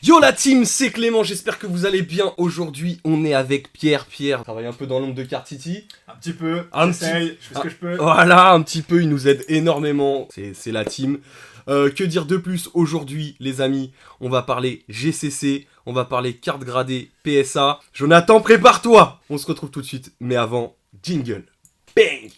Yo la team, c'est Clément, j'espère que vous allez bien. Aujourd'hui, on est avec Pierre. Pierre travaille un peu dans l'ombre de Card-City. Un petit peu, j'essaye, je fais ce que je peux. Voilà, un petit peu, il nous aide énormément. C'est la team. Que dire de plus aujourd'hui, les amis? On va parler GCC, on va parler carte gradée PSA. Jonathan, prépare-toi. On se retrouve tout de suite, mais avant, jingle. Bang!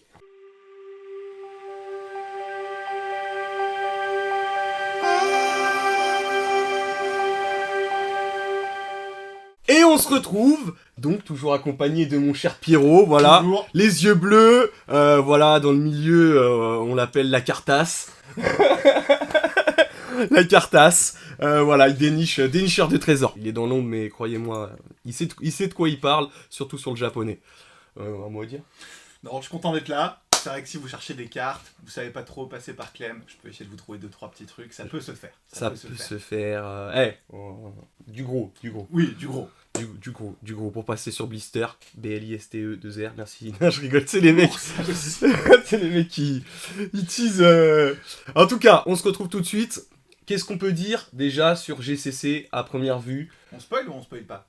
Et on se retrouve, donc toujours accompagné de mon cher Pierrot, voilà, Toujours. les yeux bleus, voilà, dans le milieu, on l'appelle la cartasse. La cartasse, voilà, il dénicheur de trésors. Il est dans l'ombre, mais croyez-moi, il sait de quoi il parle, surtout sur le japonais. Un mot à dire? Non, je suis content d'être là. C'est vrai que si vous cherchez des cartes, vous savez pas trop passer par Clem, je peux essayer de vous trouver 2-3 petits trucs, ça peut se faire. Ça peut se faire, du gros. Oui, du gros. Du gros pour passer sur Blister, BLISTE 2R, merci. Non, je rigole, c'est les mecs. C'est les mecs qui teasent. En tout cas, on se retrouve tout de suite. Qu'est-ce qu'on peut dire déjà sur GCC à première vue? On spoil ou on spoil pas?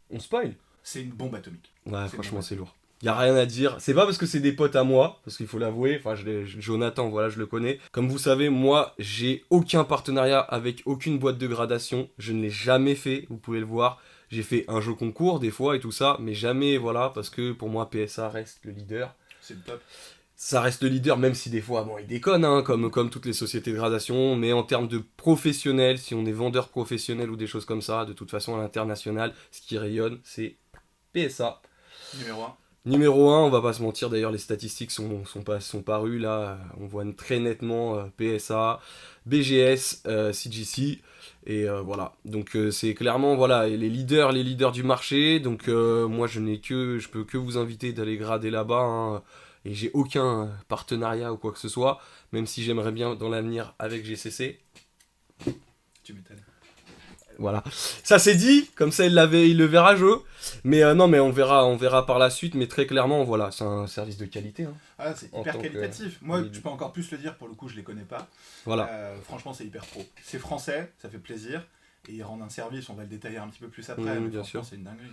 On spoil? C'est une bombe atomique. Ouais, franchement, c'est lourd. Y a rien à dire. C'est pas parce que c'est des potes à moi, parce qu'il faut l'avouer. Enfin, Jonathan, voilà, je le connais. Comme vous savez, moi, j'ai aucun partenariat avec aucune boîte de gradation. Je ne l'ai jamais fait, vous pouvez le voir. J'ai fait un jeu concours des fois et tout ça, mais jamais, voilà, parce que pour moi, PSA reste le leader. C'est le top. Ça reste le leader, même si des fois, bon, il déconne, hein, comme toutes les sociétés de gradation. Mais en termes de professionnels, si on est vendeur professionnel ou des choses comme ça, de toute façon, à l'international, ce qui rayonne, c'est PSA. Numéro 1. Numéro 1, on va pas se mentir, d'ailleurs les statistiques sont parues là, on voit très nettement PSA, BGS, CGC, et voilà. Donc c'est clairement voilà, les leaders du marché, donc moi je peux que vous inviter d'aller grader là-bas, hein, et j'ai aucun partenariat ou quoi que ce soit, même si j'aimerais bien dans l'avenir avec GCC. Tu m'étonnes. Voilà, ça c'est dit, comme ça il le verra jouer. Mais non, mais on verra par la suite, mais très clairement, voilà, c'est un service de qualité. Hein, Ah, c'est hyper qualitatif. Moi, je peux encore plus le dire, pour le coup, je les connais pas. Voilà. Franchement, c'est hyper pro. C'est français, ça fait plaisir. Et ils rendent un service, on va le détailler un petit peu plus après, mais bien sûr. c'est une dinguerie.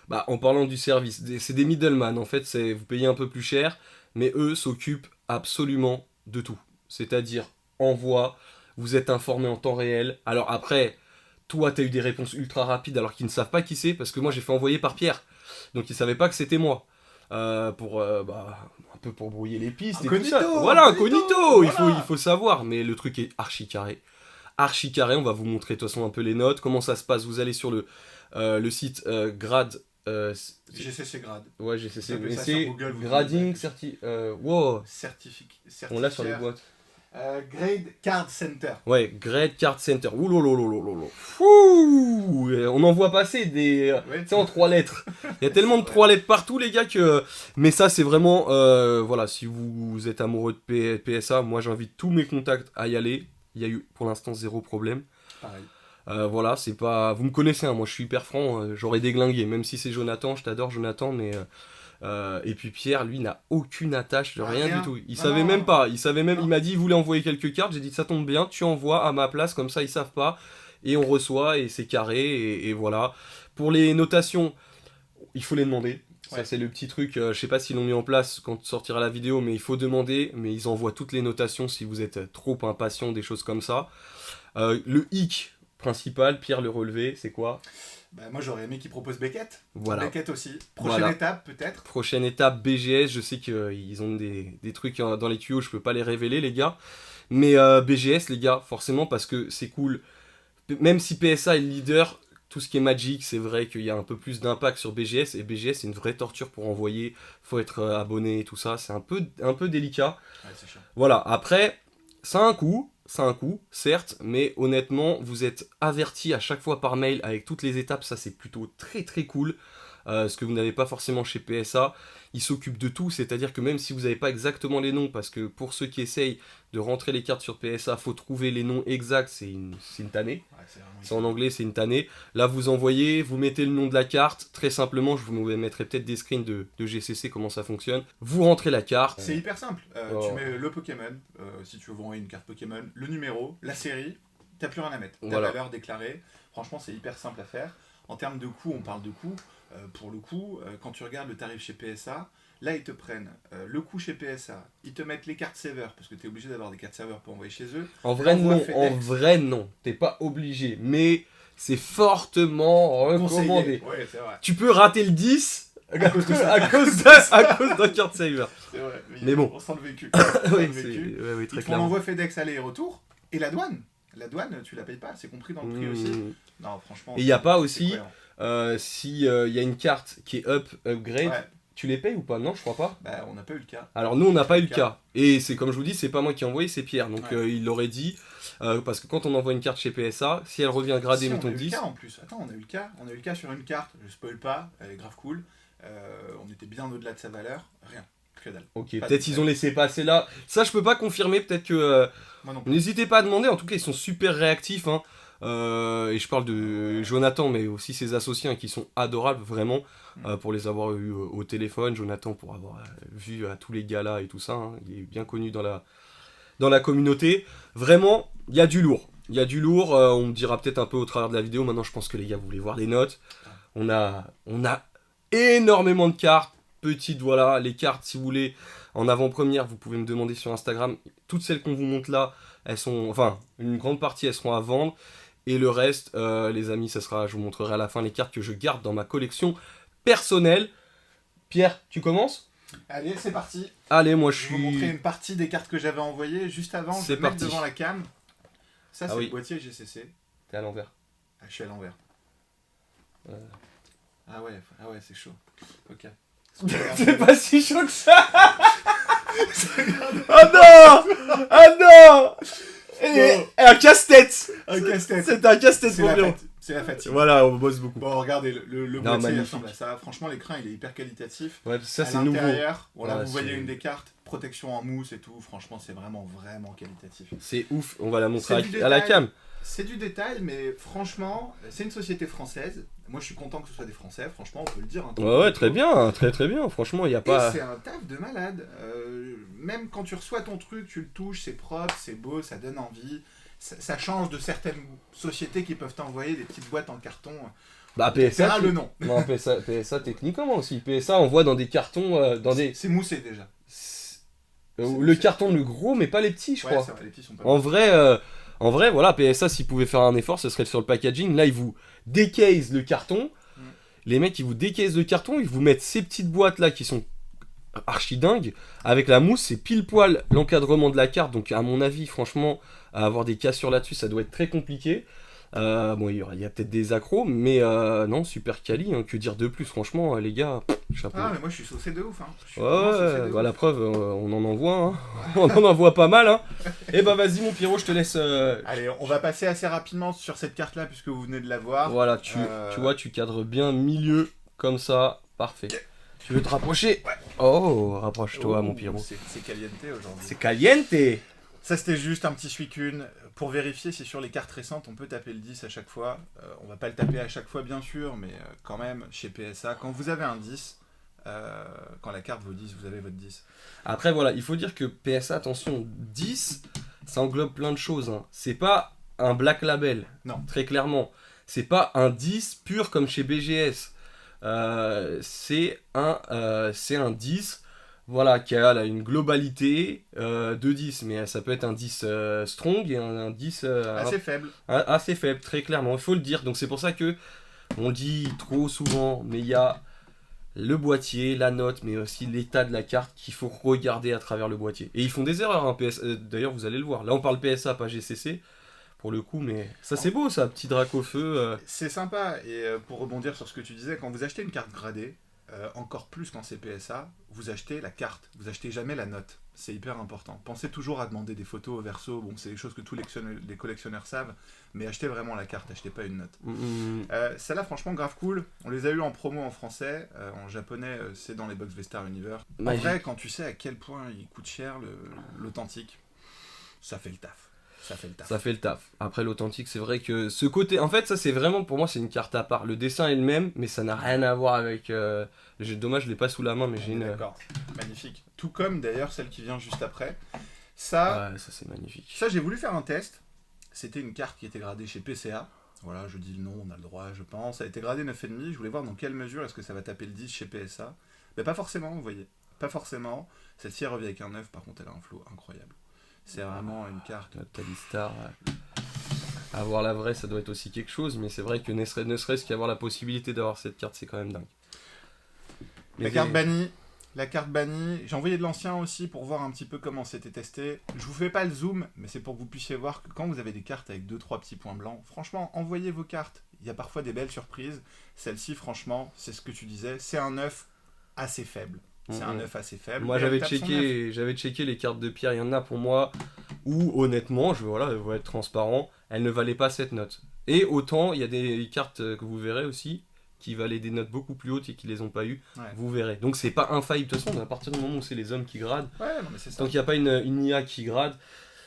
Bah, en parlant du service, c'est des middlemen, en fait, vous payez un peu plus cher, mais eux s'occupent absolument de tout. C'est-à-dire, envoi, vous êtes informé en temps réel. Alors après... Toi, t'as eu des réponses ultra rapides alors qu'ils ne savent pas qui c'est, parce que moi j'ai fait envoyer par Pierre. Donc ils savaient pas que c'était moi. Un peu pour brouiller les pistes incognito, et tout ça. Voilà, incognito, voilà. Il faut savoir. Mais le truc est archi carré. Archi carré, on va vous montrer de toute façon un peu les notes. Comment ça se passe? Vous allez sur le site Grade. GCC Grade. Ouais, GCC. Mais c'est Grading, wow. Certificat. On l'a sur les boîtes. Grade Card Center. Ouais, Grade Card Center. Oulolololololo. Fouh, on en voit passer des... tu sais, en 3 lettres. Il y a tellement de 3 lettres partout, les gars, que... Mais ça, c'est vraiment... voilà, si vous êtes amoureux de PSA, moi, j'invite tous mes contacts à y aller. Il y a eu, pour l'instant, 0 problème. Pareil. Voilà, c'est pas... Vous me connaissez, hein, moi, je suis hyper franc. J'aurais déglingué, même si c'est Jonathan. Je t'adore, Jonathan, mais... et puis Pierre, lui, n'a aucune attache de rien du tout. Il savait même pas. Il m'a dit, il voulait envoyer quelques cartes. J'ai dit, ça tombe bien, tu envoies à ma place, comme ça ils savent pas. Et on reçoit, et c'est carré, et voilà. Pour les notations, il faut les demander. Ouais. Ça, c'est le petit truc. Je sais pas s'ils l'ont mis en place quand sortira la vidéo, mais il faut demander. Mais ils envoient toutes les notations si vous êtes trop impatient, des choses comme ça. Le hic principal, Pierre, le relevé, c'est quoi? Bah, moi j'aurais aimé qu'ils proposent Beckett. Voilà. Beckett aussi. Prochaine étape peut-être. Prochaine étape BGS, je sais qu'ils ont des trucs dans les tuyaux, je peux pas les révéler les gars. Mais BGS les gars, forcément parce que c'est cool. Même si PSA est le leader, tout ce qui est Magic, c'est vrai qu'il y a un peu plus d'impact sur BGS. Et BGS c'est une vraie torture pour envoyer. Faut être abonné et tout ça, c'est un peu délicat. Ouais, c'est chiant. Voilà, après, ça a un coût. Certes, mais honnêtement, vous êtes averti à chaque fois par mail avec toutes les étapes, ça c'est plutôt très très cool, ce que vous n'avez pas forcément chez PSA. Ils s'occupent de tout, c'est-à-dire que même si vous n'avez pas exactement les noms, parce que pour ceux qui essayent de rentrer les cartes sur PSA, faut trouver les noms exacts, c'est une tannée. Ouais, c'est en anglais, c'est une tannée. Là, vous envoyez, vous mettez le nom de la carte, très simplement, je vous mettrai peut-être des screens de GCC, comment ça fonctionne. Vous rentrez la carte. C'est hyper simple, tu mets le Pokémon, si tu veux envoyer une carte Pokémon, le numéro, la série, t'as plus rien à mettre. Ta Voilà. valeur déclarée. Franchement, c'est hyper simple à faire. En termes de coût, on parle de coût. Pour le coup, quand tu regardes le tarif chez PSA, là, ils te prennent le coût chez PSA. Ils te mettent les cartes serveurs, parce que tu es obligé d'avoir des cartes serveurs pour envoyer chez eux. En vrai, L'envoi non. FedEx. En vrai, non. T'es pas obligé. Mais c'est fortement recommandé. Conseillé. Ouais, c'est vrai. Tu peux rater le 10 À cause de ça. à cause d'un carte saver. C'est vrai. Mais bon. On sent le vécu. Oui, le vécu. oui, Ils très font clairement. l'envoi FedEx aller et retour. Et la douane. La douane, tu la payes pas. C'est compris dans le prix aussi. Mmh. Non, franchement. Et il n'y a pas c'est aussi, cohérent. si y a une carte qui est upgrade, Ouais. tu les payes ou pas? Non, je crois pas. Bah, on n'a pas eu le cas. Alors nous, on n'a pas eu le cas. Et c'est comme je vous dis, c'est pas moi qui ai envoyé, c'est Pierre. Donc Ouais. il l'aurait dit, parce que quand on envoie une carte chez PSA, si elle revient gradée, Si, on mettons a eu le 10, cas en plus. Attends, on a eu le cas. On a eu le cas sur une carte. Je spoil pas. Elle est grave cool. On était bien au-delà de sa valeur. Rien. Que dalle. ok, Pas peut-être de ils ont laissé passer là. Ça, je peux pas confirmer, peut-être que... Moi non plus. N'hésitez pas à demander, en tout cas, ils sont super réactifs. Hein. Et je parle de Jonathan, mais aussi ses associés hein, qui sont adorables, vraiment, pour les avoir eu au téléphone. Jonathan, pour avoir vu à tous les galas et tout ça, hein, il est bien connu dans la communauté. Vraiment, il y a du lourd. Il y a du lourd, on me dira peut-être un peu au travers de la vidéo. Maintenant, je pense que les gars, vous voulez voir les notes. On a énormément de cartes. Petites, voilà, les cartes, si vous voulez, en avant-première, vous pouvez me demander sur Instagram. Toutes celles qu'on vous montre là, elles sont, enfin, une grande partie, elles seront à vendre. Et le reste, les amis, ça sera, je vous montrerai à la fin les cartes que je garde dans ma collection personnelle. Pierre, tu commences? Allez, c'est parti. Allez, moi je Je vais vous montrer suis... une partie des cartes que j'avais envoyées juste avant. Je C'est vais mettre parti. devant la cam. Ça, c'est oui. le boîtier GCC. T'es à l'envers. Ah, je suis à l'envers. Ah ouais, c'est chaud. Ok. C'est pas si chaud que ça. Ah non. Ah non. Et un casse-tête. Un casse-tête. C'est un casse-tête pour Pierrot. C'est la fatigue. Voilà, on bosse beaucoup. Bon, regardez, le Non, boîtier il magnifique. ressemble à ça. Franchement, l'écran il est hyper qualitatif. Ouais, ça À c'est nouveau. l'intérieur, voilà, Ouais, vous voyez c'est- une des cartes, protection en mousse et tout. Franchement, c'est vraiment qualitatif. C'est ouf, on va la montrer C'est du à la détail. cam. C'est du détail, mais franchement, c'est une société française. Moi, je suis content que ce soit des Français. Franchement, on peut le dire. Hein, Ouais, très bien, très bien. Franchement, il n'y a Et pas... c'est un taf de malade. Même quand tu reçois ton truc, tu le touches, c'est propre, c'est beau, ça donne envie. Ça change de certaines sociétés qui peuvent t'envoyer des petites boîtes en carton. Bah C'est PSA, le nom. non, PSA techniquement aussi. PSA envoie dans des cartons, dans des... C'est moussé déjà. le carton le gros, mais pas les petits, je Ouais, crois. c'est vrai, les petits sont pas En vrai, voilà, PSA, s'ils pouvaient faire un effort, ce serait sur le packaging. Là, ils vous décasent le carton. Les mecs, ils vous décaissent le carton, ils vous mettent ces petites boîtes là qui sont archi dingues. Avec la mousse, c'est pile poil l'encadrement de la carte. Donc, à mon avis, franchement, à avoir des cassures là-dessus, ça doit être très compliqué. Bon, il y a peut-être des accros, mais non, super quali. Hein, que dire de plus, franchement, les gars, chapeau. Ah, mais moi je suis saucé de ouf. Hein. Je suis vraiment saucé Ouais, de bah ouf. la preuve, on en envoie, hein. On en envoie pas mal, hein. Et bah vas-y mon Pierrot, je te laisse. Allez, on va passer assez rapidement sur cette carte là, puisque vous venez de la voir. Voilà, tu vois, tu cadres bien milieu, comme ça, parfait. Tu veux te rapprocher? Oh, rapproche-toi mon Pierrot. C'est caliente aujourd'hui. C'est caliente. Ça c'était juste un petit suicune. Pour vérifier si sur les cartes récentes on peut taper le 10 à chaque fois. On va pas le taper à chaque fois bien sûr, mais quand même chez PSA, quand vous avez un 10, quand la carte vaut 10, vous avez votre 10. Après voilà, il faut dire que PSA, attention, 10, ça englobe plein de choses. Hein. C'est pas un black label, Non. très clairement. C'est pas un 10 pur comme chez BGS. C'est un 10. Voilà, qui a là, une globalité de 10, mais ça peut être un 10 strong et un 10 Assez faible. assez faible, très clairement, il faut le dire. Donc c'est pour ça que on le dit trop souvent, mais il y a le boîtier, la note, mais aussi l'état de la carte qu'il faut regarder à travers le boîtier. Et ils font des erreurs, hein, d'ailleurs vous allez le voir. Là on parle PSA, pas GCC, pour le coup, mais ça c'est beau ça, petit drac au feu. C'est sympa, et pour rebondir sur ce que tu disais, quand vous achetez une carte gradée, encore plus quand c'est PSA, vous achetez la carte, vous achetez jamais la note. C'est hyper important. Pensez toujours à demander des photos au verso, bon c'est des choses que tous les collectionneurs savent, mais achetez vraiment la carte, achetez pas une note. Celle-là franchement grave cool, on les a eu en promo en français, en japonais c'est dans les box Vestar Universe. En Magique. vrai, quand tu sais à quel point il coûte cher l'authentique, ça fait le taf. Ça fait le taf. Ça fait le taf. Après l'authentique, c'est vrai que ce côté, en fait, ça c'est vraiment pour moi c'est une carte à part. Le dessin est le même, mais ça n'a rien à voir avec. Dommage, je l'ai pas sous la main, mais j'ai une. D'accord, magnifique. Tout comme d'ailleurs celle qui vient juste après. Ça, Ouais, ça c'est magnifique. ça j'ai voulu faire un test. C'était une carte qui était gradée chez PCA. Voilà, je dis le nom, on a le droit, je pense. Elle a été gradée 9,5. Je voulais voir dans quelle mesure est-ce que ça va taper le 10 chez PSA. Mais pas forcément, vous voyez. Pas forcément. Celle-ci, elle revient avec un 9, par contre, elle a un flow incroyable. C'est vraiment une carte. Talistar, avoir la vraie, ça doit être aussi quelque chose, mais c'est vrai que ne serait-ce qu'avoir la possibilité d'avoir cette carte, c'est quand même dingue. La carte bannie. La carte bannie, j'ai envoyé de l'ancien aussi pour voir un petit peu comment c'était testé. Je vous fais pas le zoom, mais c'est pour que vous puissiez voir que quand vous avez des cartes avec 2-3 petits points blancs, franchement, envoyez vos cartes. Il y a parfois des belles surprises. Celle-ci, franchement, c'est ce que tu disais, c'est un 9 assez faible. C'est un 9 assez faible. Moi, j'avais checké les cartes de Pierre, il y en a pour moi où, honnêtement, je vais être transparent, elles ne valaient pas cette note. Et autant, il y a des cartes que vous verrez aussi, qui valaient des notes beaucoup plus hautes et qui les ont pas eues, vous verrez. Donc c'est pas infaillible, de toute façon, à partir du moment où c'est les hommes qui gradent, non, mais c'est ça. tant qu'il n'y a pas une IA qui grade,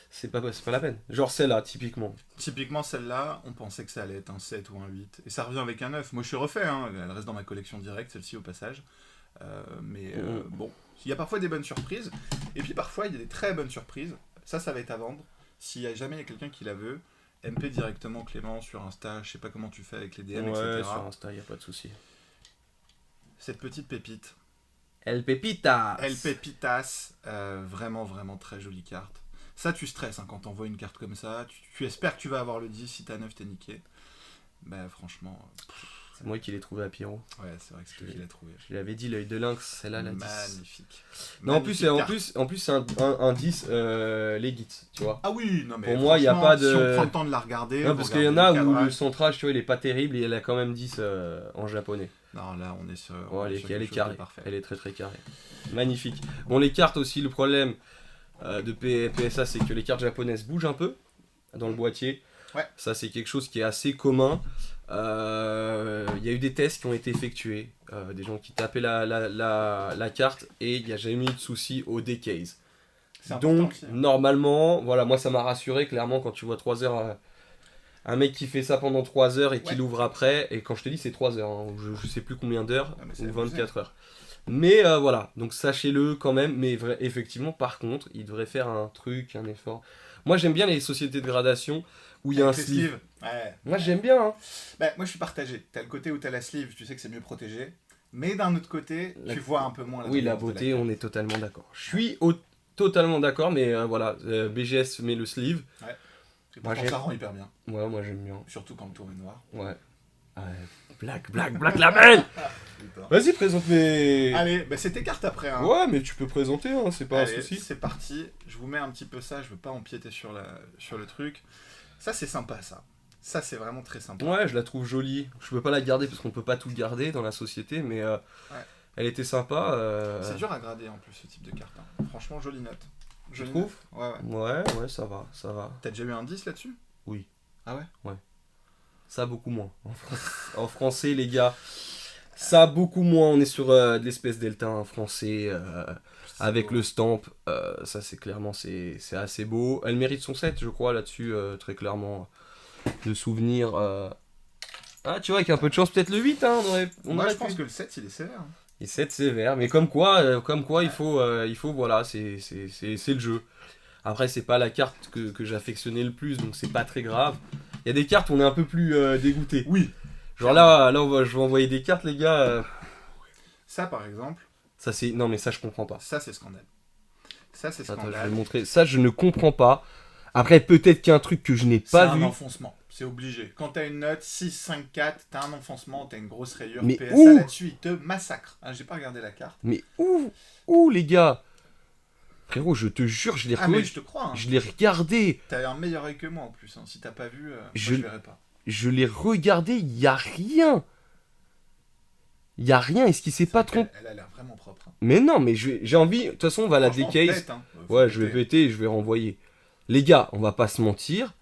c'est pas la peine. Genre celle-là, typiquement. Typiquement celle-là, on pensait que ça allait être un 7 ou un 8, et ça revient avec un 9. Moi je suis refait, hein. Elle reste dans ma collection directe, celle-ci au passage. Bon, il y a parfois des bonnes surprises, et puis parfois il y a des très bonnes surprises. Ça va être à vendre. S'il y a jamais quelqu'un qui la veut, MP directement Clément sur Insta, je sais pas comment tu fais avec les DM, etc. Sur Insta, y a pas de souci. Cette petite pépite. El Pepitas. El Pepitas, vraiment, vraiment très jolie carte. Ça, tu stresses hein, quand t'envoies une carte comme ça. Tu espères que tu vas avoir le 10, si t'as 9, t'es niqué. Bah, franchement. C'est moi qui l'ai trouvé à Pierrot. Ouais, c'est vrai que c'est toi qui l'as trouvé. Je lui avais dit l'œil de lynx, celle-là, la 10. Magnifique. Non, en plus, c'est un 10 legit, tu vois. Ah oui, non, mais pour moi, il n'y a pas de. Si on prend le temps de la regarder. Non, parce qu'il y en a où le centrage, tu vois, il est pas terrible et elle a quand même 10 en japonais. Non, là, on est sur. Elle est carrée. Elle est très très carrée. Magnifique. Bon, les cartes aussi, le problème de PSA, c'est que les cartes japonaises bougent un peu dans le boîtier. Ouais. Ça, c'est quelque chose qui est assez commun. Il y a eu des tests qui ont été effectués, des gens qui tapaient la carte et il n'y a jamais eu de souci au decase. Donc aussi, hein. Normalement, voilà, moi ça m'a rassuré clairement quand tu vois 3 heures, un mec qui fait ça pendant 3 heures et qui l'ouvre après, et quand je te dis c'est 3 heures, hein, je sais plus combien d'heures, ou 24 heures. Mais voilà, donc sachez-le quand même, mais effectivement par contre, il devrait faire un truc, un effort. Moi j'aime bien les sociétés de gradation où il y a un sleeve. Ouais. Moi j'aime bien. Hein. Bah, moi je suis partagé. T'as le côté où t'as la sleeve, tu sais que c'est mieux protégé. Mais d'un autre côté, tu vois un peu moins la la beauté, on est totalement d'accord. Je suis totalement d'accord, mais voilà, BGS met le sleeve. Ouais. Et pourtant, ça rend hyper bien. Ouais, moi j'aime bien. Surtout quand le tour est noir. Ouais. Black Label. Vas-y, présente mes... Allez, bah c'est tes cartes après. Hein. Ouais, mais tu peux présenter, hein, c'est pas Allez, un souci. C'est parti. Je vous mets un petit peu ça, je veux pas empiéter sur le truc. Ça, c'est sympa, ça. Ça, c'est vraiment très sympa. Ouais, je la trouve jolie. Je peux pas la garder parce qu'on peut pas tout garder dans la société, mais elle était sympa. C'est dur à grader en plus, ce type de carte. Hein. Franchement, jolie note. Je trouve. Ouais, ça va. T'as déjà eu un 10 là-dessus ? Oui. Ah ouais ? Ouais. Ça, beaucoup moins. En français, les gars, ça, beaucoup moins. On est sur de l'espèce delta en français, avec le stamp. Ça, c'est clairement, c'est assez beau. Elle mérite son 7, je crois, là-dessus, très clairement. De souvenirs. Ah, tu vois, avec un peu de chance, peut-être le 8. Hein, Moi, je pense que le 7, il est sévère. Hein. Et 7 sévère, mais comme quoi il faut voilà, c'est le jeu. Après, c'est pas la carte que j'affectionnais le plus, donc c'est pas très grave. Il y a des cartes où on est un peu plus dégoûté. Oui. Genre là je vais envoyer des cartes, les gars. Ça, par exemple. Ça, c'est... Non, mais ça, je comprends pas. Ça, c'est scandale. Ça, c'est scandale. Attends, je vais montrer. Ça, je ne comprends pas. Après, peut-être qu'il y a un truc que je n'ai pas vu. C'est un enfoncement. C'est obligé. Quand t'as une note 6, 5, 4, t'as un enfoncement, t'as une grosse rayure. Mais PSA où là-dessus, il te massacre. Ah, j'ai pas regardé la carte. Mais où, les gars? Frérot, je te jure, je l'ai mais je te crois. Hein. Je l'ai regardé. T'as un meilleur œil que moi en plus. Hein. Si t'as pas vu, je verrai pas. Je l'ai regardé, il y a rien. Il y a rien. Est-ce qu'il s'est pas trompé? Elle a l'air vraiment propre. Hein. Mais non, mais j'ai envie. De toute façon, on va la decase. Hein. Ouais, je vais péter et je vais renvoyer. Les gars, on va pas se mentir.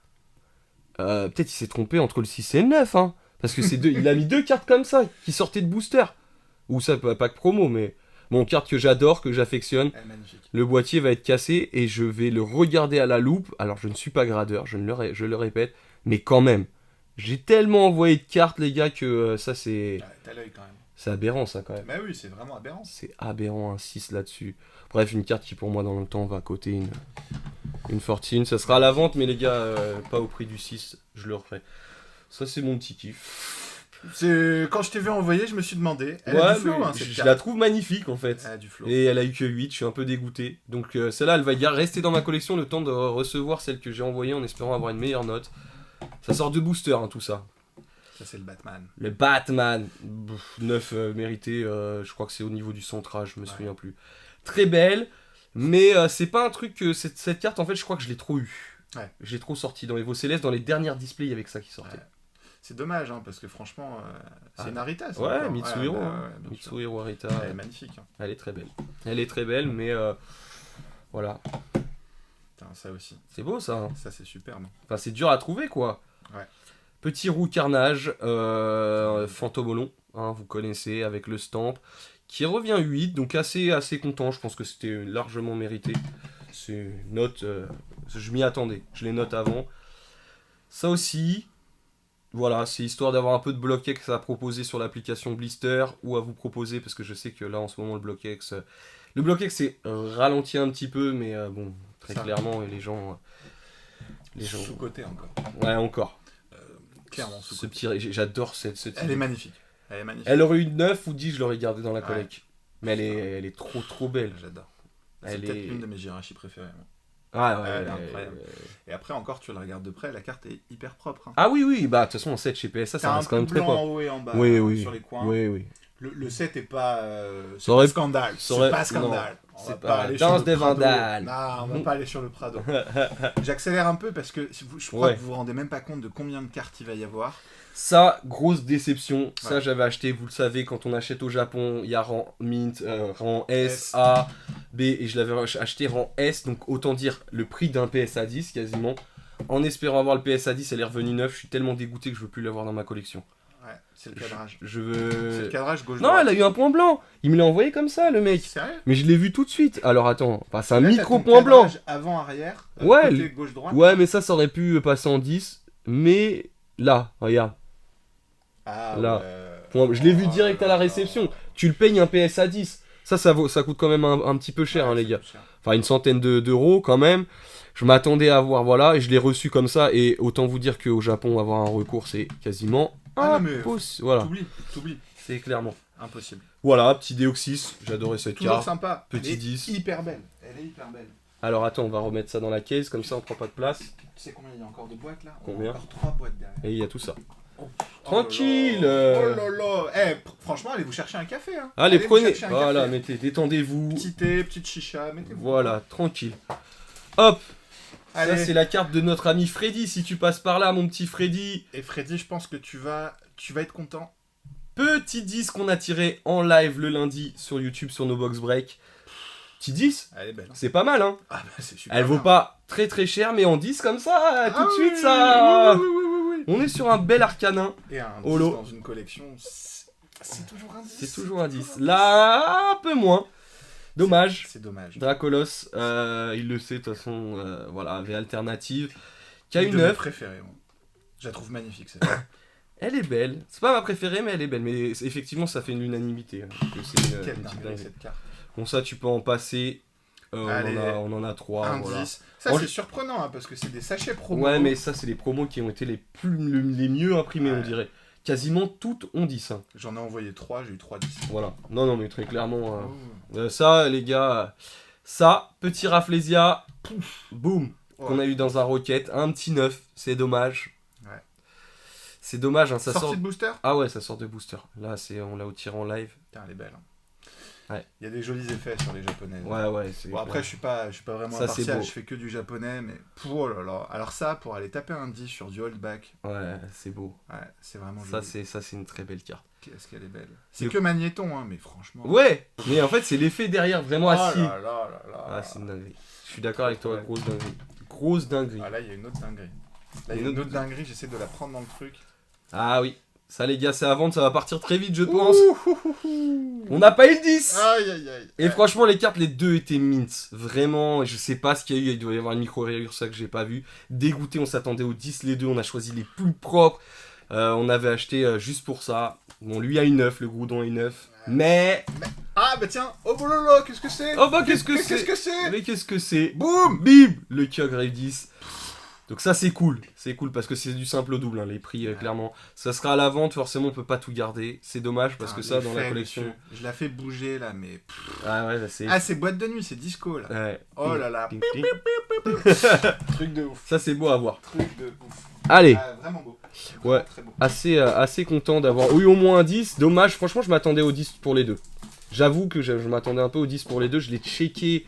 Peut-être il s'est trompé entre le 6 et le 9. Hein, parce que il a mis 2 cartes comme ça qui sortaient de booster. Ou ça, pas que promo, mais. Bon, carte que j'adore, que j'affectionne. Le boîtier va être cassé et je vais le regarder à la loupe. Alors, je ne suis pas gradeur, je le répète. Mais quand même, j'ai tellement envoyé de cartes, les gars, que ça, c'est... Ouais, t'as l'œil quand même. C'est aberrant ça quand même. Mais oui, c'est vraiment aberrant. C'est aberrant un 6 là-dessus. Bref, une carte qui pour moi dans le temps va coter une fortune. Ça sera à la vente, mais les gars, pas au prix du 6, je le referai. Ça c'est mon petit kiff. Quand je t'ai vu envoyer, je me suis demandé. Elle a du flow, hein, cette je carte. la trouve magnifique en fait. Elle a du flow. Et elle a eu que 8, je suis un peu dégoûté. Donc celle-là, elle va rester dans ma collection le temps de recevoir celle que j'ai envoyée en espérant avoir une meilleure note. Ça sort de booster, hein, tout ça. Ça, c'est le Batman. Le Batman, 9 mérité, je crois que c'est au niveau du centrage, je me souviens plus. Très belle, mais c'est pas un truc que cette carte, en fait, je crois que je l'ai trop eu. Ouais. J'ai trop sorti dans les Evo Céleste, dans les dernières displays, il y avait que ça qui sortait. Ouais. C'est dommage, hein, parce que franchement, c'est une Arita. Ça, ouais, encore. Mitsuhiro, Mitsuhiro Arita. Elle est magnifique. Hein. Elle est très belle. Elle est très belle, mais voilà. Putain, ça aussi. C'est beau ça. Hein. Ça, c'est superbe. Enfin, c'est dur à trouver quoi. Ouais. Petit roux carnage, Fantomolon, hein, vous connaissez, avec le stamp, qui revient 8, donc assez content, je pense que c'était largement mérité. C'est une note, je m'y attendais, je les note avant. Ça aussi, voilà, c'est histoire d'avoir un peu de bloc-ex à proposer sur l'application Blister, ou à vous proposer, parce que je sais que là en ce moment le bloc-ex c'est ralenti un petit peu, mais bon, très clairement, et les gens... Sous-côté encore. Ouais, encore. Clairement, ce petit, j'adore ce type. Elle est magnifique. Elle est magnifique. Elle aurait eu 9 ou 10, je l'aurais gardée dans la collecte. Ouais. Mais elle est trop belle. J'adore. C'est peut-être l'une de mes Jirachi préférées. Ah ouais, elle est incroyable. Et après encore, tu la regardes de près, la carte est hyper propre. Hein. Ah oui, bah de toute façon, en 7 chez PSA, ça reste quand même très propre. en haut et en bas, oui. sur les coins. Oui. Le set est pas, pas scandale. C'est pas scandale. C'est pas danse des vandales. Non, on va pas aller sur le Prado. J'accélère un peu parce que je crois que vous vous rendez même pas compte de combien de cartes il va y avoir. Ça, grosse déception. Ça, j'avais acheté, vous le savez, quand on achète au Japon, il y a rang Mint, rang S, A, B, et je l'avais acheté rang S, donc autant dire le prix d'un PSA 10 quasiment. En espérant avoir le PSA 10, elle est revenue 9. Je suis tellement dégoûté que je veux plus l'avoir dans ma collection. Ouais, c'est le cadrage. Je veux. C'est le cadrage gauche. Non, elle a eu un point blanc. Il me l'a envoyé comme ça, le mec. Sérieux ? Mais je l'ai vu tout de suite. Alors attends, enfin, c'est un micro point blanc. Avant-arrière. Ouais. Côté gauche-droite. Ouais, mais ça aurait pu passer en 10. Mais là, regarde. Ah, là. Ouais. Je l'ai vu direct à la réception. Tu le payes un PSA 10. Ça coûte quand même un petit peu cher, hein, les gars. Enfin, une centaine d'euros quand même. Je m'attendais à avoir, voilà, et je l'ai reçu comme ça. Et autant vous dire qu'au Japon, avoir un recours, c'est quasiment impossible. Voilà. T'oublies. C'est clairement Impossible. Voilà, petit Deoxys. J'adorais cette Toujours carte. sympa. Petit 10. Hyper belle. Elle est hyper belle. Alors attends, on va remettre ça dans la case, comme ça on prend pas de place. Tu sais combien il y a encore de boîtes là ? Combien ? Encore 3 boîtes derrière. Et il y a tout ça. Oh. Tranquille. Oh là là. Franchement, allez vous chercher un café. Hein. Allez, prenez. Vous Voilà, café. mettez, détendez-vous. Petit thé, petite chicha, mettez-vous. Voilà, tranquille. Hop. Allez. Ça c'est la carte de notre ami Freddy. Si tu passes par là, mon petit Freddy. Et Freddy, je pense que tu vas être content. Petit 10 qu'on a tiré en live le lundi sur YouTube sur nos box break. Petit 10. Elle est belle. Hein. C'est pas mal, hein. Ah bah c'est super. Elle vaut pas très très cher, mais en 10 comme ça, tout de suite, oui, ça. Oui. On est sur un bel arcanin. Et un 10 Holo. dans une collection, c'est toujours un 10. C'est toujours un 10. Là, un peu moins. Dommage. C'est dommage. Dracolos, il le sait, de toute façon, voilà, avait alternative. Qui a Une une de mes 9. préférées, moi. Je la trouve magnifique, cette Elle est belle. C'est pas ma préférée, mais elle est belle. Mais effectivement, ça fait une unanimité. Hein, que c'est Quelle une petite dinguerie, dinguerie. cette carte. Bon, ça, tu peux en passer. Allez. On en a 3. Un Voilà. 10. Ça, Oh, c'est surprenant, hein, parce que c'est des sachets promo. Ouais, mais ça, c'est les promos qui ont été les mieux imprimés, on dirait. Quasiment toutes ont 10. Hein. J'en ai envoyé 3, j'ai eu 3 10. Voilà. Non, mais très clairement. Oh. Ça, les gars. Ça, petit Rafflesia. Boum. Ouais. Qu'on a eu dans un Rocket. Un petit 9. C'est dommage. Ouais. C'est dommage, hein, ça Sortie sort. de booster ? Ah ouais, ça sort de booster. Là, on l'a tiré en live. Putain, elle est belle. Hein. Ouais. Il y a des jolis effets sur les japonais. Ouais. Bon, après, je suis pas vraiment ça, c'est impartial, beau. je fais que du japonais, mais oh là là. Alors ça, pour aller taper un 10 sur du holdback, Ouais, c'est beau. ouais, c'est vraiment Ça, joli. c'est une très belle carte. Qu'est-ce qu'elle est belle. C'est que Magnéton, hein, mais franchement. Ouais, mais en fait, c'est l'effet derrière vraiment Oh assis. là là là là. Ah, c'est une dinguerie. Je suis d'accord avec toi, Ouais. grosse dinguerie. Grosse dinguerie. Ah là, il y a une autre dinguerie. Là, il y a une autre dinguerie, j'essaie de la prendre dans le truc. Ah oui. Ça, les gars, c'est à vendre, ça va partir très vite, je pense. On n'a pas eu le 10. Aïe aïe aïe. Et franchement, les cartes, les deux étaient mints. Vraiment, je sais pas ce qu'il y a eu. Il doit y avoir une micro-rayure, ça que j'ai pas vu. Dégoûté, on s'attendait aux 10, les deux. On a choisi les plus propres. On avait acheté juste pour ça. Bon, lui a une 9, le Groudon a une 9. Mais... Ah bah tiens, oh bololo, qu'est-ce que c'est? Oh bah qu'est-ce que c'est? Qu'est-ce que c'est? Mais qu'est-ce que c'est? Boum! Bim! Le Kyogre 10. Donc ça c'est cool parce que c'est du simple au double, hein, les prix clairement. Ça sera à la vente, forcément on peut pas tout garder. C'est dommage parce que ça dans la collection... Monsieur. Je la fais bouger là, mais... Ah ouais, là, c'est... Ah c'est boîte de nuit, c'est disco là. Ouais. Oh là là. Ting, Pip, ting. pip, pip, pip. Truc de ouf. Ça c'est beau à voir. Truc de ouf. Allez. Ah, vraiment beau. Ouais. Très beau. Assez content d'avoir eu au moins un 10. Dommage, franchement je m'attendais au 10 pour les deux. J'avoue que je m'attendais un peu au 10 pour les deux. Je l'ai checké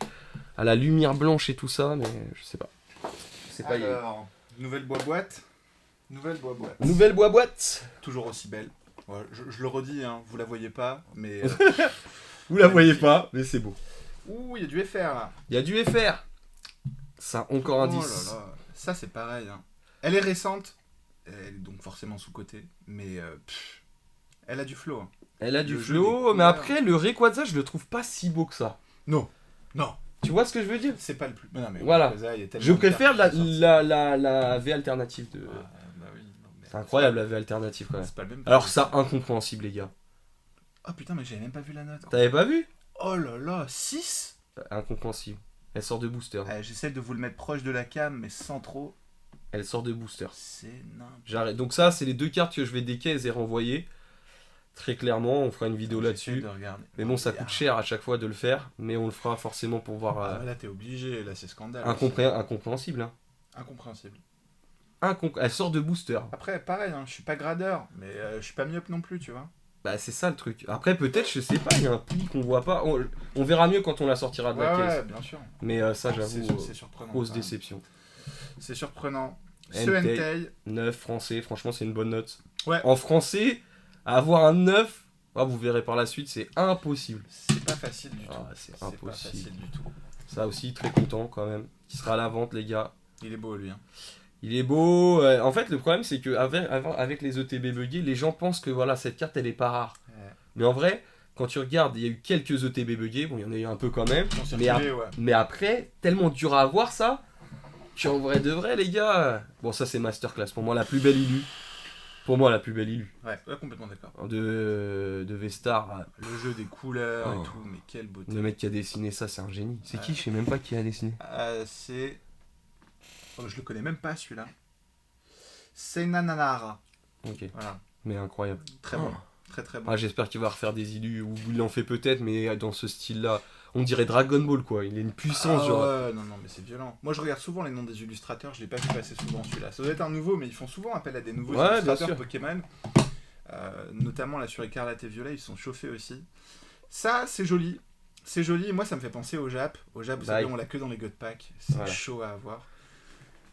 à la lumière blanche et tout ça, mais je sais pas. Je sais pas. Alors, nouvelle boîte. Nouvelle boîte. Nouvelle boîte. Toujours aussi belle. Ouais, je le redis, hein, vous la voyez pas, mais... Vous la voyez pas, mais c'est beau. Ouh, il y a du FR là. Il y a du FR. Ça, encore un 10. Oh là là. Ça c'est pareil. Hein. Elle est récente, elle est donc forcément sous-cotée, mais elle a du flow. Hein. Elle a du Le jeu flow, des mais couleurs. après, le Rayquaza, je le trouve pas si beau que ça. Non. Tu vois ce que je veux dire? C'est pas le plus... Non, mais Voilà. Rayquaza, il y a tellement Je de préfère cartes qui sont sorties. la V alternative de... Ah, bah oui, non, mais C'est incroyable la V alternative quand même. C'est pas le même. Alors ça, incompréhensible les gars. Oh putain, mais j'avais même pas vu la note. T'avais pas vu? Oh là là, 6. Incompréhensible. Elle sort de booster. J'essaie de vous le mettre proche de la cam, mais sans trop. Elle sort de booster. C'est n'importe. J'arrête. Donc ça, c'est les deux cartes que je vais décaisse et renvoyer. Très clairement, on fera une vidéo J'essaie là-dessus. de regarder. Mais bon, ça coûte cher à chaque fois de le faire. Mais on le fera forcément pour voir... Ah, là, t'es obligé, là, c'est scandale. Incompréhensible. Hein. Incompréhensible. Elle sort de booster. Après, pareil, hein, je suis pas gradeur, mais je suis pas myope non plus, tu vois. Bah c'est ça le truc. Après peut-être, je sais pas, il y a un pli qu'on voit pas. On verra mieux quand on la sortira de la caisse. Ouais, bien sûr. Mais ça j'avoue, C'est surprenant. grosse quand même. déception. C'est surprenant. Ce Entei. Entei, 9 français, franchement c'est une bonne note. Ouais. En français, avoir un 9, vous verrez par la suite, c'est impossible. c'est pas facile du tout. Ah, c'est pas impossible. facile du tout. Ça aussi, très content quand même. Qui sera à la vente les gars. Il est beau, lui. Hein. Il est beau. En fait, le problème c'est que avec les ETB buggés, les gens pensent que voilà, cette carte elle est pas rare. Ouais. Mais en vrai, quand tu regardes, il y a eu quelques ETB buggés, bon il y en a eu un peu quand même. Ils ont Mais, circulé, ouais. mais après, tellement dur à avoir ça, qu'en vrai de vrai les gars. Bon ça c'est masterclass, pour moi la plus belle illu. Ouais, complètement d'accord. De V-Star. Le jeu des couleurs Oh. et tout, mais quelle beauté. Le mec qui a dessiné ça, c'est un génie. C'est qui? Je sais même pas qui a dessiné. C'est... Oh, je le connais même pas, celui-là. Sena Nanahara. Ok, Voilà, mais incroyable. très bon. Très très bon. Ah, j'espère qu'il va refaire des illus, ou il en fait peut-être, mais dans ce style-là. On dirait Dragon Ball quoi, il a une puissance genre... Ouais, non, mais c'est violent. Moi, je regarde souvent les noms des illustrateurs, je l'ai pas vu passer souvent celui-là. Ça doit être un nouveau, mais ils font souvent appel à des nouveaux Ouais, bien illustrateurs sûr. Pokémon. Notamment là sur Écarlate et Violet, ils sont chauffés aussi. Ça, c'est joli. C'est joli, moi ça me fait penser au Jap. Au Jap, vous savez, on l'a que dans les God Pack. C'est Voilà. chaud à avoir.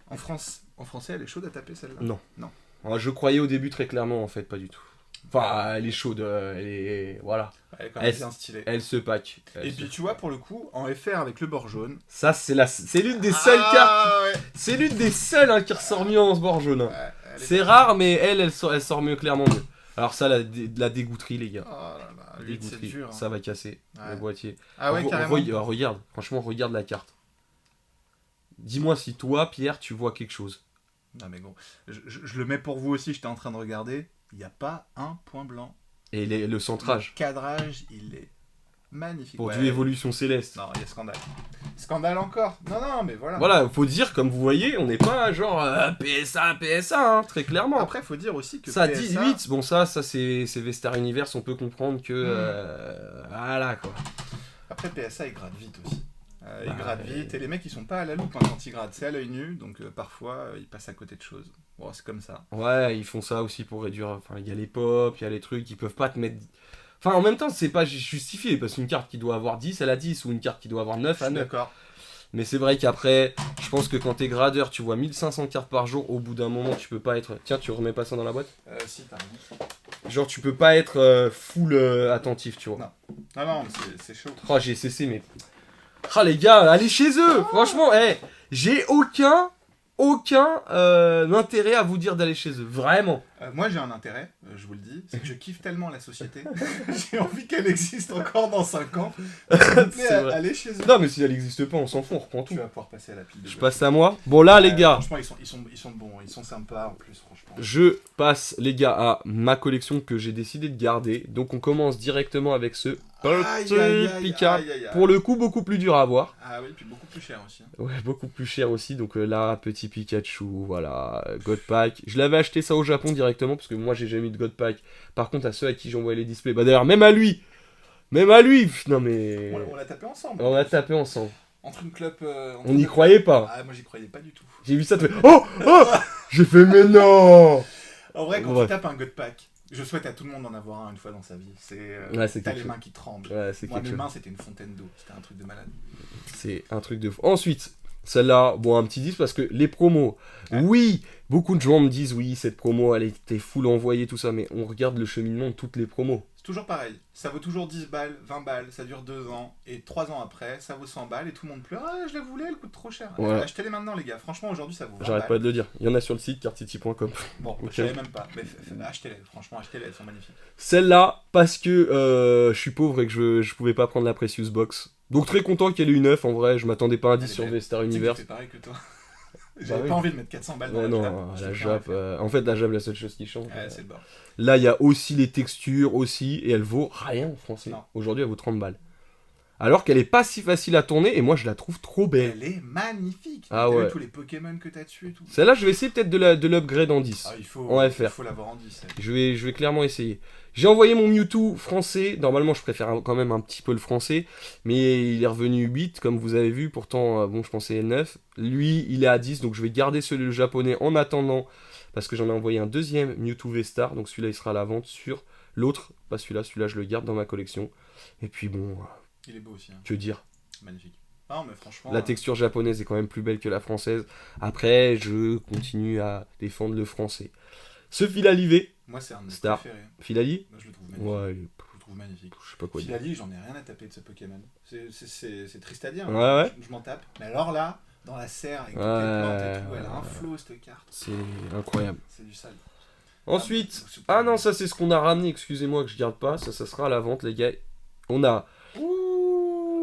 En français, elle est chaude à taper celle-là. Non. Non. Alors, je croyais au début très clairement en fait, pas du tout. Enfin, elle est chaude, elle est... Voilà. Elle est quand même Elle- bien stylée. Elle se pack. Et puis tu vois, pour le coup, en FR avec le bord jaune. Ça, c'est l'une des seules cartes... Ouais. C'est l'une des seules hein, qui ressort mieux en ce bord jaune. Hein. Ouais, elle est- C'est rare, mais elle sort mieux, clairement mieux. Alors ça, la dégoûterie, les gars. Oh là là, lui, c'est Dégoûterie. dur. Hein. Ça va casser Ouais. le boîtier. Ah ouais, carrément. Regarde, franchement, regarde la carte. Dis-moi si toi, Pierre, tu vois quelque chose. Non mais gros, je le mets pour vous aussi, j'étais en train de regarder. Il n'y a pas un point blanc. Et le centrage. Le cadrage, il est magnifique. Pour Ouais. du évolution céleste. Non, il y a scandale. Scandale encore. Non, mais voilà. Voilà, faut dire, comme vous voyez, on n'est pas genre PSA, hein, très clairement. Après, faut dire aussi que Ça, PSA, 18, bon ça c'est Vestar Universe, on peut comprendre que... voilà quoi. Après, PSA, il gratte vite aussi. Il Bah, gratte vite, et les mecs, ils sont pas à la loupe hein, quand ils grattent. C'est à l'œil nu, donc parfois, ils passent à côté de choses. Bon, c'est comme ça. Ouais, ils font ça aussi pour réduire... Enfin, il y a les pop, il y a les trucs, ils peuvent pas te mettre... Enfin, en même temps, c'est pas justifié, parce qu'une carte qui doit avoir 10, elle a 10, ou une carte qui doit avoir 9, Je à suis 9. d'accord. Mais c'est vrai qu'après, je pense que quand t'es gradeur, tu vois 1500 cartes par jour, au bout d'un moment, tu peux pas être... Tiens, tu remets pas ça dans la boîte? Si, t'as raison. Genre, tu peux pas être full attentif, tu vois. Non. Non, c'est chaud. Oh, j'ai cessé, mais... Ah, les gars, allez chez eux! Franchement, j'ai aucun aucun intérêt à vous dire d'aller chez eux, vraiment. Moi j'ai un intérêt, je vous le dis, c'est que je kiffe tellement la société, j'ai envie qu'elle existe encore dans 5 ans. S'il vous plaît, allez chez eux. Non mais si elle n'existe pas, on s'en fout, on reprend tout. Tu vas pouvoir passer à la pile. Je passe à moi. Bon là les gars. Franchement ils sont bons, ils sont sympas en plus franchement. Je passe les gars à ma collection que j'ai décidé de garder. Donc on commence directement avec ce petit Pika. Pour le coup beaucoup plus dur à avoir. Ah oui, puis beaucoup plus cher aussi. Ouais, beaucoup plus cher aussi. Donc là, petit Pikachu, voilà, God Pack. Je l'avais acheté ça au Japon directement parce que moi j'ai jamais eu de God Pack. Par contre à ceux à qui j'envoyais les displays, bah d'ailleurs même à lui, non mais... On l'a tapé ensemble. On l'a tapé ensemble. Entre une clope... on n'y croyait pas. Ah moi j'y croyais pas du tout. J'ai vu ça, tu fais oh j'ai fait mais non. En vrai quand tu tapes un God Pack, je souhaite à tout le monde d'en avoir un une fois dans sa vie. T'as les mains qui tremblent. Ouais, moi mes mains c'était une fontaine d'eau, c'était un truc de malade. C'est un truc de fou. Ensuite, celle-là, bon, un petit 10 parce que les promos, oui, beaucoup de gens me disent, oui, cette promo, elle était full envoyée, tout ça, mais on regarde le cheminement de toutes les promos. C'est toujours pareil, ça vaut toujours 10 balles, 20 balles, ça dure 2 ans, et 3 ans après, ça vaut 100 balles, et tout le monde pleure, ah, je la voulais, elle coûte trop cher. Voilà. Achetez-les maintenant, les gars, franchement, aujourd'hui, ça vaut 20 J'arrête balles. pas de le dire, il y en a sur le site, cartcity.com. Bon, okay. Je savais même pas, mais achetez-les, franchement, achetez-les, elles sont magnifiques. Celle-là, parce que je suis pauvre et que je pouvais pas prendre la Precious Box. Donc très content qu'elle ait eu 9, en vrai, je m'attendais pas à un 10 sur V-Star Universe. C'est pareil que toi. J'avais pas envie de mettre 400 balles dans la Jap. En fait, la Jap, la seule chose qui change. C'est le bord. Là, il y a aussi les textures, aussi, et elle vaut rien en français. Aujourd'hui, elle vaut 30 balles. Alors qu'elle est pas si facile à tourner, et moi, je la trouve trop belle. Elle est magnifique. Ah ouais. Tous les Pokémon que t'as dessus et tout. Celle-là, je vais essayer peut-être de l'upgrade en 10. Il faut l'avoir en 10. Je vais clairement essayer. J'ai envoyé mon Mewtwo français. Normalement, je préfère quand même un petit peu le français. Mais il est revenu 8, comme vous avez vu. Pourtant, bon, je pensais 9. Lui, il est à 10. Donc, je vais garder celui japonais en attendant. Parce que j'en ai envoyé un deuxième Mewtwo V-Star. Donc, celui-là, il sera à la vente sur l'autre. Pas celui-là. Celui-là, je le garde dans ma collection. Et puis, bon... Il est beau aussi. Que dire ? Magnifique. Non, mais franchement... La texture japonaise est quand même plus belle que la française. Après, je continue à défendre le français. Ce Filalivé. Moi, c'est un de mes Star. préférés. Filali ? Moi, je le trouve magnifique. Ouais, je le trouve magnifique. Je sais pas quoi dire. Filali, j'en ai rien à taper de ce Pokémon. C'est triste à dire. Ouais. Je m'en tape. Mais alors là, dans la serre, avec toutes les plantes et tout, elle a un flow, cette carte. C'est incroyable. C'est du sale. Ensuite, non, ça c'est ce qu'on a ramené, excusez-moi que je garde pas, ça sera à la vente les gars. On a...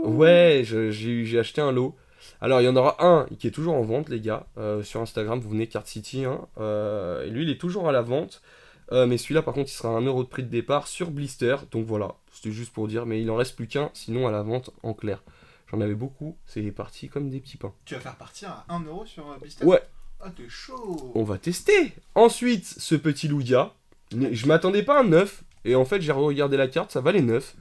Ouais, j'ai acheté un lot. Alors il y en aura un qui est toujours en vente les gars, sur Instagram, vous venez Card City, hein. Et lui il est toujours à la vente, mais celui-là par contre il sera à 1€ de prix de départ sur Blister, donc voilà, c'était juste pour dire, mais il en reste plus qu'un, sinon à la vente en clair. J'en avais beaucoup, c'est parti comme des petits pains. Tu vas faire partir à 1€ sur Blister ? Ouais. Ah t'es chaud. On va tester. Ensuite, ce petit Lugia, je m'attendais pas à un 9, et en fait j'ai regardé la carte, ça valait 9.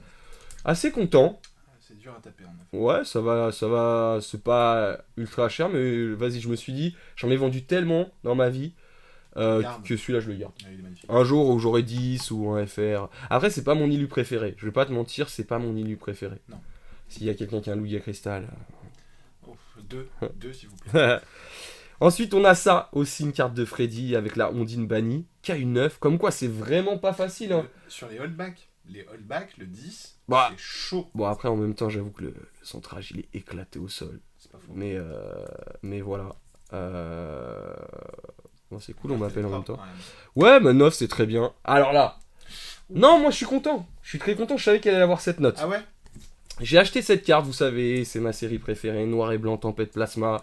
Assez content. C'est dur à taper en 9. Ouais, ça va, c'est pas ultra cher, mais vas-y, je me suis dit, j'en ai vendu tellement dans ma vie que celui-là je le garde. Ah, il est magnifique. Un jour où j'aurai 10 ou un FR. Après, c'est pas mon illu préféré, je vais pas te mentir, c'est pas mon illu préféré. Non. S'il y a quelqu'un qui a un Lugia Cristal. Oh, deux s'il vous plaît. Ensuite, on a ça, aussi une carte de Freddy avec la Ondine bannie, qui a une 9, comme quoi c'est vraiment pas facile. Hein. Sur les holdbacks, le 10, bah, c'est chaud. Bon, après, en même temps, j'avoue que le centrage, il est éclaté au sol. C'est pas faux. Mais voilà. Bon, c'est cool, on m'appelle en même temps. Ouais, ouais, mais 9, c'est très bien. Alors là, non, moi, je suis content. Je suis très content, je savais qu'elle allait avoir cette note. Ah ouais. J'ai acheté cette carte, vous savez, c'est ma série préférée, noir et blanc, tempête plasma.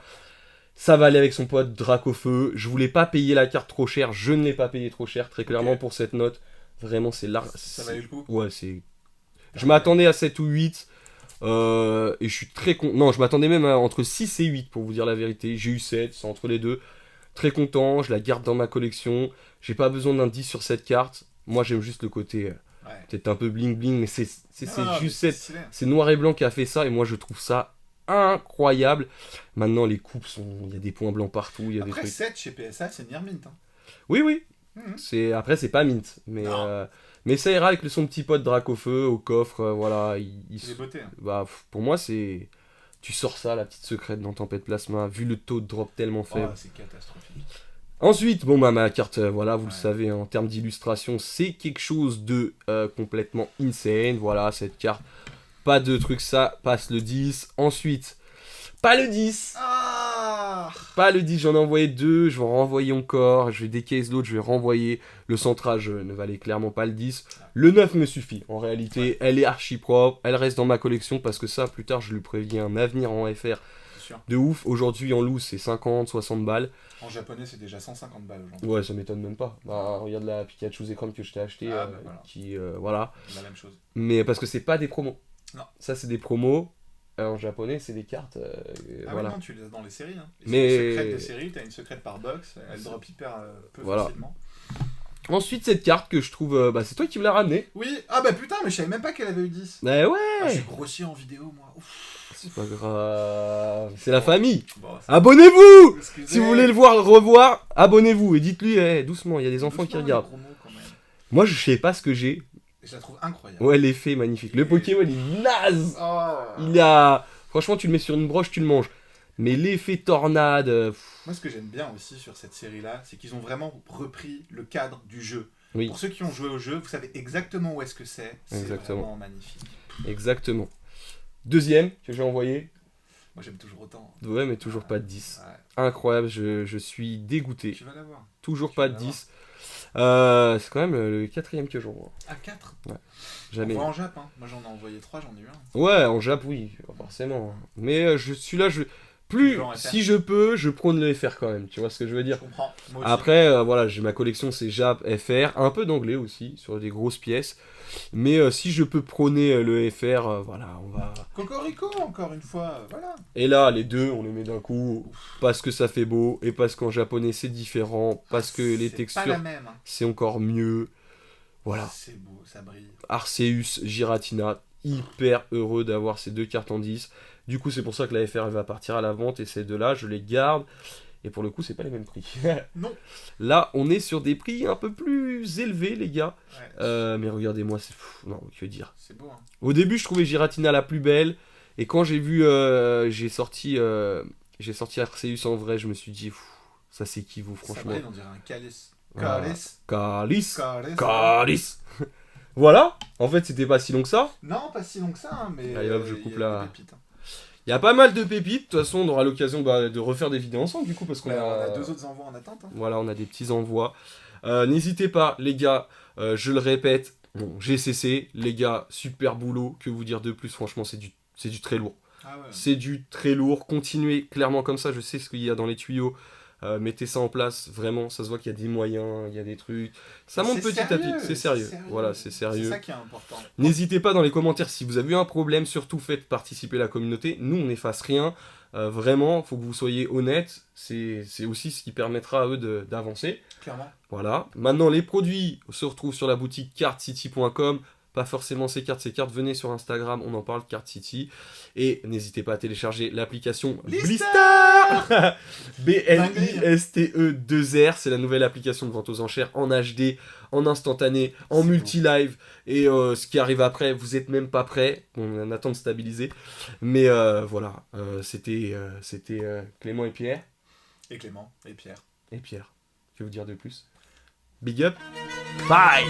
Ça va aller avec son pote Dracofeu. Je voulais pas payer la carte trop cher, je ne l'ai pas payé trop cher, très clairement pour cette note. Vraiment, c'est large. Ça valait le coup. Ouais, c'est... Je m'attendais à 7 ou 8. Et je suis très content. Non, je m'attendais même à entre 6 et 8 pour vous dire la vérité. J'ai eu 7, c'est entre les deux. Très content, je la garde dans ma collection. J'ai pas besoin d'un 10 sur cette carte. Moi, j'aime juste le côté peut-être un peu bling bling, mais c'est juste c'est noir et blanc qui a fait ça. Et moi, je trouve ça incroyable. Maintenant, les coupes il y a des points blancs partout. Il y a après, des trucs. 7 chez PSA, c'est near mint. Hein. Oui. Après, c'est pas mint. Mais ça ira avec son petit pote Dracofeu au coffre. Voilà. C'est beauté. Hein. Bah, pour moi, c'est. Tu sors ça, la petite secrète dans Tempête Plasma, vu le taux de drop tellement faible. C'est catastrophique. Ensuite, bon, bah, ma carte, voilà, vous le savez, en termes d'illustration, c'est quelque chose de complètement insane. Voilà, cette carte. Pas de truc, ça passe le 10. Ensuite, pas le 10. pas le 10, j'en ai envoyé 2, je vais en renvoyer encore, je vais décaisse l'autre, je vais renvoyer. Le centrage ne valait clairement pas le 10. Le 9 me suffit, en réalité, elle est archi propre, elle reste dans ma collection parce que ça, plus tard, je lui préviens un avenir en FR de ouf. Aujourd'hui, en loose, c'est 50, 60 balles. En japonais, c'est déjà 150 balles aujourd'hui. Ouais, ça m'étonne même pas. Bah, regarde la Pikachu Zekrom que je t'ai acheté, voilà. La même chose. Mais parce que c'est pas des promos. Non. Ça, c'est des promos. En japonais, c'est des cartes. Voilà. Oui, non, tu les as dans les séries. Hein. Mais... Les secrètes des séries, t'as une secrète par box, elle drop hyper peu facilement. Ensuite, cette carte que je trouve. C'est toi qui me l'as ramenée. Oui, ah bah putain, mais je savais même pas qu'elle avait eu 10. Ouais. J'ai grossi en vidéo, moi. Ouf. C'est pas grave. C'est la famille. Bon, abonnez-vous. Si vous voulez le revoir, abonnez-vous. Et dites-lui, doucement, il y a des enfants qui regardent. Moi, je sais pas ce que j'ai. Je la trouve incroyable. Ouais, l'effet est magnifique. Le Pokémon, il est naze. Il a... Franchement, tu le mets sur une broche, tu le manges. Mais l'effet tornade... Moi, ce que j'aime bien aussi sur cette série-là, c'est qu'ils ont vraiment repris le cadre du jeu. Oui. Pour ceux qui ont joué au jeu, vous savez exactement où est-ce que c'est. C'est vraiment magnifique. Exactement. Deuxième que j'ai envoyé. Moi, j'aime toujours autant. Ouais, mais toujours pas de 10. Ouais. Incroyable, je suis dégoûté. Tu vas l'avoir. Toujours pas de 10. C'est quand même le 4ème que j'envoie. Ah, 4 Ouais. Jamais. On voit en Jap, hein. Moi j'en ai envoyé 3, j'en ai eu un. Ouais, en Jap, oui, forcément. Mais celui-là, si je peux, je prône le FR quand même, tu vois ce que je veux dire. Je comprends. Moi aussi. Après, voilà, j'ai ma collection, c'est Jap, FR, un peu d'anglais aussi, sur des grosses pièces. Mais si je peux prôner le FR, voilà, on va... Cocorico, encore une fois, voilà. Et là, les deux, on les met d'un coup, parce que ça fait beau, et parce qu'en japonais, c'est différent, parce que les textures, pas la même, hein. C'est encore mieux. Voilà. C'est beau, ça brille. Arceus, Giratina, hyper heureux d'avoir ces deux cartes en 10. Du coup, c'est pour ça que la FR va partir à la vente, et ces deux-là, je les garde. Et pour le coup, c'est pas les mêmes prix. Non. Là, on est sur des prix un peu plus élevés, les gars. Ouais. Mais regardez-moi, c'est fou. Non, que dire. C'est beau, hein. Au début, je trouvais Giratina la plus belle. Et quand j'ai vu, j'ai sorti Arceus en vrai, je me suis dit, ça c'est qui vous, franchement. Ça brille, on dirait un calice. Calice. Voilà. En fait, c'était pas si long que ça. Non, pas si long que ça, hein, mais allez, hop, je coupe là. pépites, hein. Il y a pas mal de pépites. De toute façon, on aura l'occasion de refaire des vidéos ensemble, du coup, parce qu'on a 2 autres envois en attente. Hein. Voilà, on a des petits envois. N'hésitez pas, les gars, je le répète, bon, GCC, les gars, super boulot. Que vous dire de plus, franchement, c'est du très lourd. Ah ouais. C'est du très lourd. Continuez clairement comme ça, je sais ce qu'il y a dans les tuyaux. Mettez ça en place, vraiment, ça se voit qu'il y a des moyens, il y a des trucs. Ça monte petit à petit, c'est sérieux. Voilà, c'est sérieux. C'est ça qui est important. N'hésitez pas dans les commentaires si vous avez eu un problème, surtout faites participer la communauté. Nous, on n'efface rien. Vraiment, il faut que vous soyez honnêtes. C'est aussi ce qui permettra à eux d'avancer. Clairement. Voilà. Maintenant, les produits se retrouvent sur la boutique cardcity.com. Pas forcément ces cartes, venez sur Instagram, on en parle, Card City. Et n'hésitez pas à télécharger l'application Blister BLISTE2R, c'est la nouvelle application de vente aux enchères en HD, en instantané, en multi-live. Et ce qui arrive après, vous êtes même pas prêts, on attend de stabiliser. Mais voilà, c'était Clément et Pierre. Et Clément et Pierre. Et Pierre, que vous dire de plus? Big up, bye.